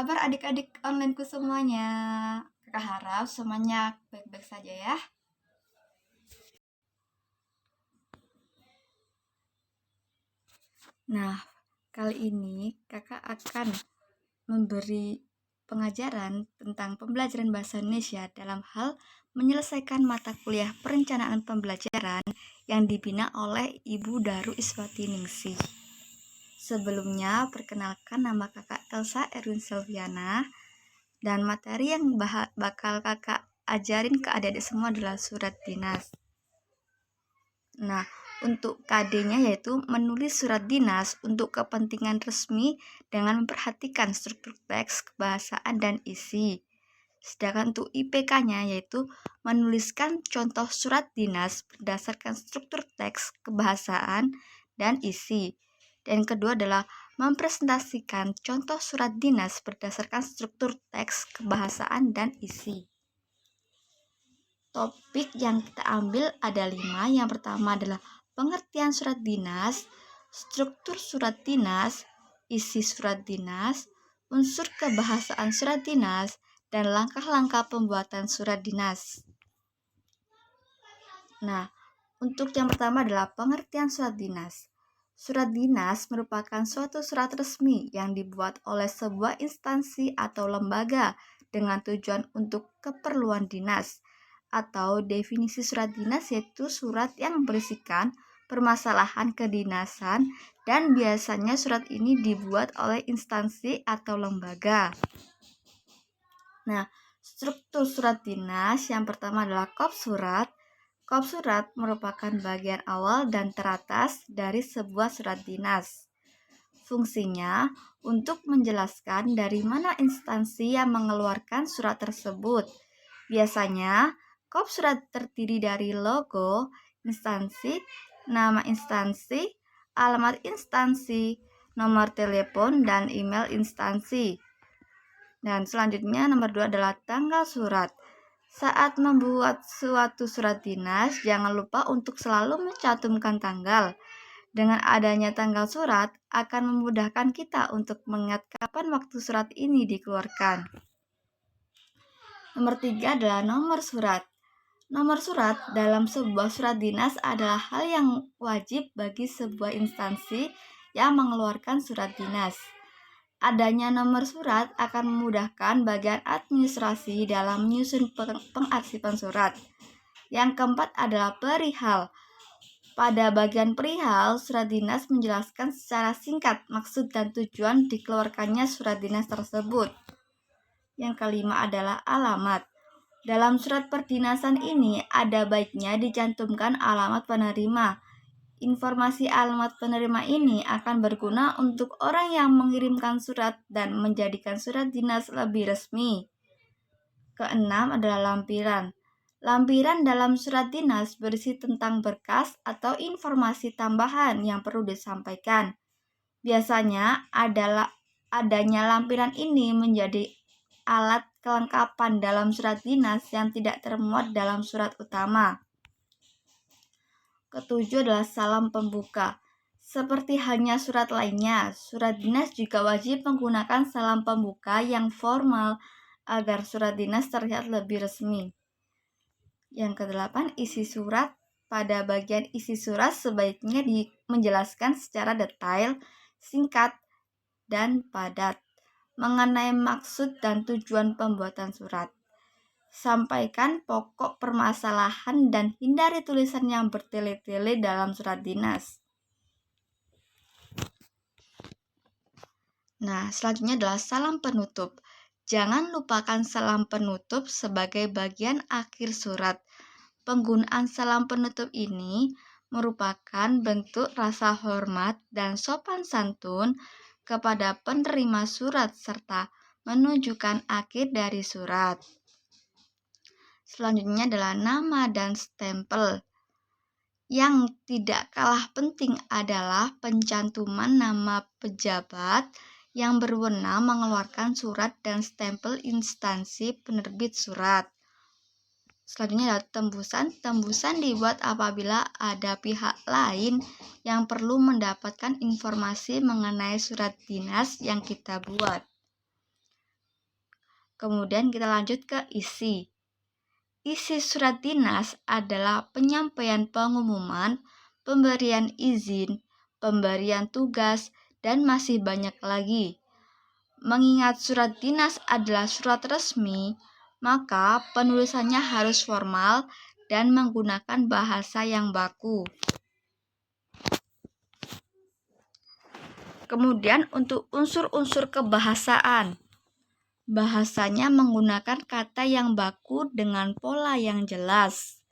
kabar adik-adik onlineku semuanya? Kakak harap semuanya baik-baik saja ya. Nah, kali ini kakak akan memberi pengajaran tentang pembelajaran bahasa Indonesia dalam hal menyelesaikan mata kuliah perencanaan pembelajaran yang dibina oleh Ibu Daru Iswati Ningsih. Sebelumnya, perkenalkan nama kakak Elsa Erwin Silviana. Dan materi yang bakal kakak ajarin ke adik-adik semua adalah surat dinas. Nah, untuk KD-nya yaitu menulis surat dinas untuk kepentingan resmi dengan memperhatikan struktur teks, kebahasaan, dan isi. Sedangkan untuk IPK-nya yaitu menuliskan contoh surat dinas berdasarkan struktur teks, kebahasaan, dan isi. Dan kedua adalah mempresentasikan contoh surat dinas berdasarkan struktur teks, kebahasaan, dan isi. Topik yang kita ambil ada 5. Yang pertama adalah pengertian surat dinas, struktur surat dinas, isi surat dinas, unsur kebahasaan surat dinas, dan langkah-langkah pembuatan surat dinas. Nah, untuk yang pertama adalah pengertian surat dinas. Surat dinas merupakan suatu surat resmi yang dibuat oleh sebuah instansi atau lembaga dengan tujuan untuk keperluan dinas. Atau definisi surat dinas yaitu surat yang berisikan permasalahan kedinasan dan biasanya surat ini dibuat oleh instansi atau lembaga. Nah, struktur surat dinas yang pertama adalah kop surat. Kop surat merupakan bagian awal dan teratas dari sebuah surat dinas. Fungsinya untuk menjelaskan dari mana instansi yang mengeluarkan surat tersebut. Biasanya, kop surat terdiri dari logo instansi, nama instansi, alamat instansi, nomor telepon, dan email instansi. Dan selanjutnya nomor 2 adalah tanggal surat. Saat membuat suatu surat dinas, jangan lupa untuk selalu mencantumkan tanggal. Dengan adanya tanggal surat, akan memudahkan kita untuk mengingat kapan waktu surat ini dikeluarkan. Nomor 3 adalah nomor surat. Nomor surat dalam sebuah surat dinas adalah hal yang wajib bagi sebuah instansi yang mengeluarkan surat dinas. Adanya nomor surat akan memudahkan bagian administrasi dalam menyusun pengarsipan surat. Yang keempat adalah perihal. Pada bagian perihal, surat dinas menjelaskan secara singkat maksud dan tujuan dikeluarkannya surat dinas tersebut. Yang kelima adalah alamat. Dalam surat perdinasan ini ada baiknya dicantumkan alamat penerima. Informasi alamat penerima ini akan berguna untuk orang yang mengirimkan surat dan menjadikan surat dinas lebih resmi. Keenam adalah lampiran. Lampiran dalam surat dinas berisi tentang berkas atau informasi tambahan yang perlu disampaikan. Biasanya adanya lampiran ini menjadi alat kelengkapan dalam surat dinas yang tidak termuat dalam surat utama. Ketujuh adalah salam pembuka. Seperti halnya surat lainnya, surat dinas juga wajib menggunakan salam pembuka yang formal agar surat dinas terlihat lebih resmi. Yang kedelapan, isi surat. Pada bagian isi surat sebaiknya menjelaskan secara detail, singkat, dan padat mengenai maksud dan tujuan pembuatan surat. Sampaikan pokok permasalahan dan hindari tulisan yang bertele-tele dalam surat dinas. Nah, selanjutnya adalah salam penutup. Jangan lupakan salam penutup sebagai bagian akhir surat. Penggunaan salam penutup ini merupakan bentuk rasa hormat dan sopan santun kepada penerima surat serta menunjukkan akhir dari surat. Selanjutnya adalah nama dan stempel. Yang tidak kalah penting adalah pencantuman nama pejabat yang berwenang mengeluarkan surat dan stempel instansi penerbit surat. Selanjutnya adalah tembusan. Tembusan dibuat apabila ada pihak lain yang perlu mendapatkan informasi mengenai surat dinas yang kita buat. Kemudian kita lanjut ke isi. Isi surat dinas adalah penyampaian pengumuman, pemberian izin, pemberian tugas, dan masih banyak lagi. Mengingat surat dinas adalah surat resmi, maka penulisannya harus formal dan menggunakan bahasa yang baku. Kemudian untuk unsur-unsur kebahasaan, bahasanya menggunakan kata yang baku dengan pola yang jelas.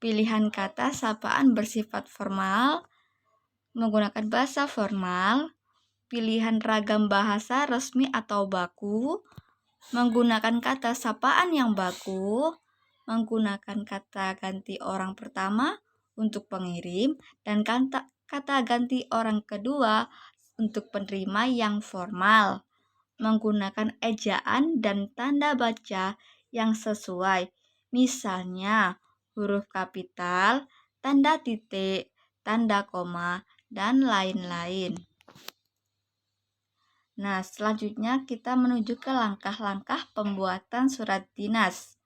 Pilihan kata sapaan bersifat formal, menggunakan bahasa formal, pilihan ragam bahasa resmi atau baku, menggunakan kata sapaan yang baku, menggunakan kata ganti orang pertama untuk pengirim, dan kata ganti orang kedua untuk penerima yang formal, menggunakan ejaan dan tanda baca yang sesuai, misalnya huruf kapital, tanda titik, tanda koma, dan lain-lain. Nah, selanjutnya kita menuju ke langkah-langkah pembuatan surat dinas.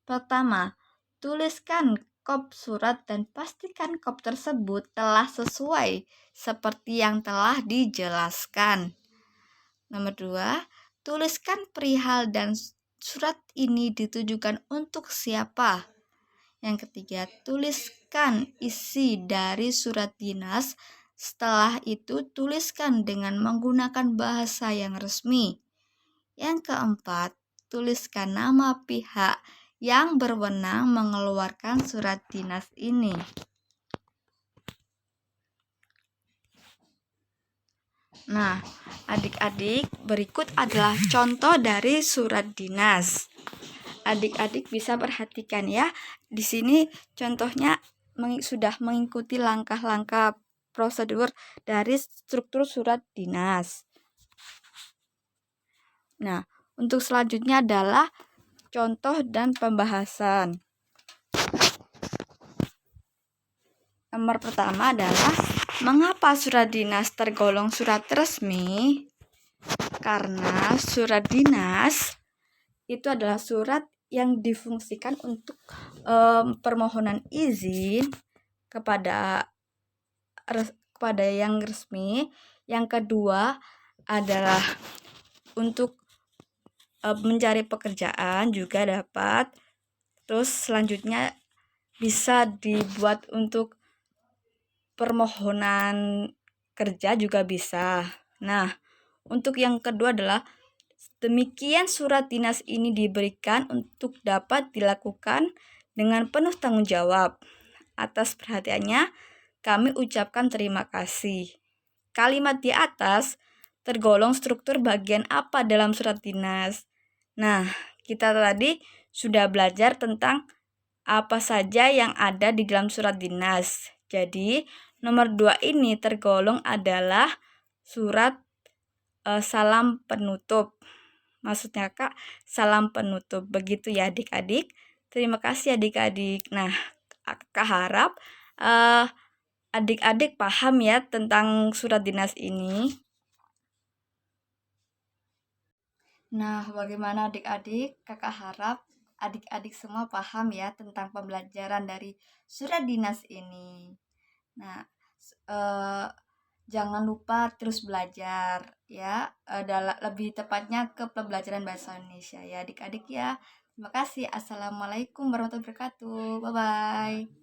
Pertama, tuliskan kop surat dan pastikan kop tersebut telah sesuai seperti yang telah dijelaskan. Nomor 2, tuliskan perihal dan surat ini ditujukan untuk siapa. Yang ketiga, tuliskan isi dari surat dinas. Setelah itu, tuliskan dengan menggunakan bahasa yang resmi. Yang keempat, tuliskan nama pihak yang berwenang mengeluarkan surat dinas ini. Nah, adik-adik, berikut adalah contoh dari surat dinas. Adik-adik bisa perhatikan ya. Di sini contohnya sudah mengikuti langkah-langkah prosedur dari struktur surat dinas. Nah, untuk selanjutnya adalah contoh dan pembahasan. Nomor pertama adalah mengapa surat dinas tergolong surat resmi? Karena surat dinas itu adalah surat yang difungsikan untuk permohonan izin kepada yang resmi. Yang kedua adalah untuk mencari pekerjaan juga dapat. Terus selanjutnya bisa dibuat untuk permohonan kerja juga bisa. Nah, untuk yang kedua adalah demikian surat dinas ini diberikan untuk dapat dilakukan dengan penuh tanggung jawab. Atas perhatiannya, kami ucapkan terima kasih. Kalimat di atas tergolong struktur bagian apa dalam surat dinas? Nah, kita tadi sudah belajar tentang apa saja yang ada di dalam surat dinas. Jadi, nomor 2 ini tergolong adalah surat salam penutup. Maksudnya Kak, salam penutup. Begitu ya adik-adik. Terima kasih adik-adik. Nah, Kak harap adik-adik paham ya tentang surat dinas ini. Nah, bagaimana adik-adik? Kakak harap adik-adik semua paham ya tentang pembelajaran dari surat dinas ini. Nah, jangan lupa terus belajar ya, lebih tepatnya ke pembelajaran bahasa Indonesia ya adik-adik ya. Terima kasih. Assalamualaikum warahmatullahi wabarakatuh. Bye-bye.